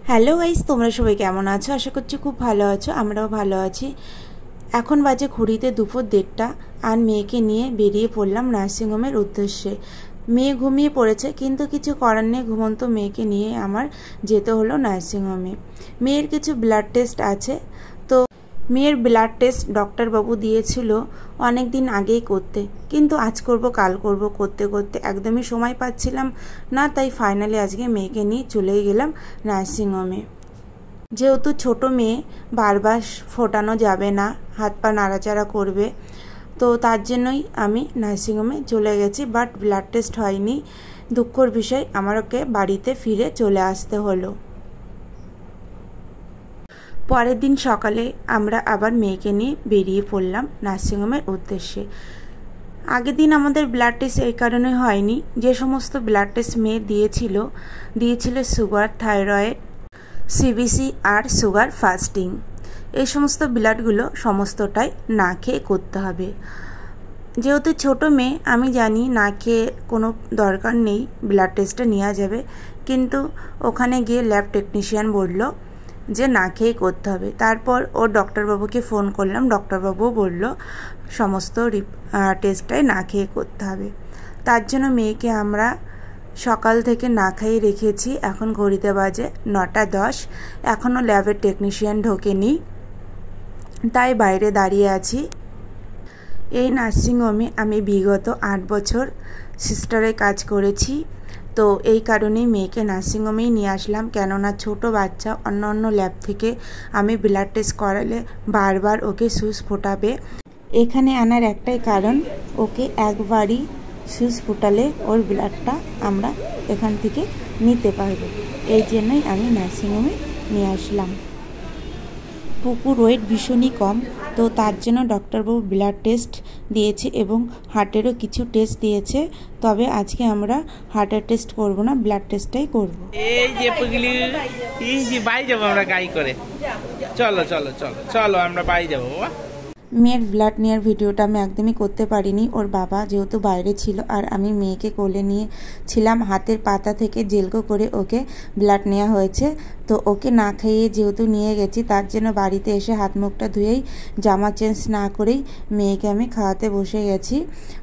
Hello guys, তোমরা সবাই কেমন আছো? আশা করছি খুব ভালো আছো। আমরাও ভালো আছি। এখন বাজে ঘড়িতে দুপুর 1:30 আর মেয়েকে নিয়ে বেরিয়ে পড়লাম নার্সিংহোমের উদ্দেশ্যে। মেয়ে ঘুমিয়ে পড়েছে, কিন্তু কিছু করার নেই, ঘুমন্ত মেয়েকে নিয়ে আমার যেতে হলো নার্সিংহোমে। মেয়ের কিছু ব্লাড টেস্ট আছে, তো মেয়ের ব্লাড টেস্ট ডক্টরবাবু দিয়েছিল অনেক দিন আগেই করতে, কিন্তু আজ করব কাল করব করতে করতে একদমই সময় পাচ্ছিলাম না। তাই ফাইনালি আজকে মেয়েকে নিয়ে চলে গেলাম নার্সিংহোমে। যেহেতু ছোট মেয়ে, বারবার ফোটানো যাবে না, হাত পা নাড়াচাড়া করবে, তো তার জন্যই আমি নার্সিংহোমে চলে গেছি। বাট ব্লাড টেস্ট হয়নি। দুঃখের বিষয়, আমাকে বাড়িতে ফিরে চলে আসতে হলো। পরের দিন সকালে আমরা আবার মেয়েকে নিয়ে বেরিয়ে পড়লাম নার্সিংহোমের উদ্দেশ্যে। আগের দিন আমাদের ব্লাড টেস্ট এই কারণে হয়নি, যে সমস্ত ব্লাড টেস্ট মেয়ে দিয়েছিল সুগার, থাইরয়েড, সিবিসি আর সুগার ফাস্টিং। এই সমস্ত ব্লাডগুলো সমস্তটাই না খেয়ে করতে হবে। যেহেতু ছোট মেয়ে, আমি জানি না খেয়ে কোনো দরকার নেই, ব্লাড টেস্টটা নেওয়া যাবে, কিন্তু ওখানে গিয়ে ল্যাব টেকনিশিয়ান বলল যে না খেয়ে করতে হবে। তারপর ওর ডক্টরবাবুকে ফোন করলাম, ডক্টরবাবু বলল সমস্ত টেস্টটাই না খেয়ে করতে হবে। তার জন্য মেয়েকে আমরা সকাল থেকে না খাইয়ে রেখেছি। এখন ঘড়িতে বাজে 9:10, এখনও ল্যাবের টেকনিশিয়ান ঢোকেনি, তাই বাইরে দাঁড়িয়ে আছি। এই নার্সিংহোমে আমি বিগত 8 বছর সিস্টারের কাজ করেছি, তো এই কারণেই মেয়েকে নার্সিংহোমেই নিয়ে আসলাম। কেননা ছোট বাচ্চা, অন্য ল্যাব থেকে আমি ব্লাড টেস্ট করালে বারবার ওকে সুচ ফোটাবে। এখানে আনার একটাই কারণ, ওকে একবারই সুচ ফোটালে ওর ব্লাডটা আমরা এখান থেকে নিতে পারবো। এই জন্যই আমি নার্সিংহোমে নিয়ে আসলাম। পুকুর ওয়েট ভীষণই কম, তো তার জন্য ডক্টরবাবু ব্লাড টেস্ট দিয়েছে এবং হার্টেরও কিছু টেস্ট দিয়েছে। তবে আজকে আমরা হার্টের টেস্ট করব না, ব্লাড টেস্টটাই করব। এই যে পগলি, এই যে বাড়ি যাবো আমরা গাড়ি করে। চলো চলো চলো চলো আমরা বাড়ি যাবো বাবা। মেয়ের ব্লাড নেওয়ার ভিডিওটা আমি একদমই করতে পারিনি, ওর বাবা যেহেতু বাইরে ছিল আর আমি মেয়েকে কোলে নিয়ে ছিলাম। হাতের পাতা থেকে জেলকো করে ওকে ব্লাড নেওয়া হয়েছে। তো ওকে না খাইয়ে যেহেতু নিয়ে গেছি, তার জন্য বাড়িতে এসে হাত মুখটা ধুয়েই, জামা চেঞ্জ না করেই মেয়েকে আমি খাওয়াতে বসে গেছি।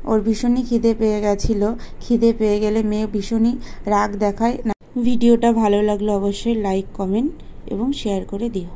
ওর ভীষণই খিদে পেয়ে গেছিলো। খিদে পেয়ে গেলে মেয়ে ভীষণই রাগ দেখায়। ভিডিওটা ভালো লাগলে অবশ্যই লাইক, কমেন্ট এবং শেয়ার করে দিও।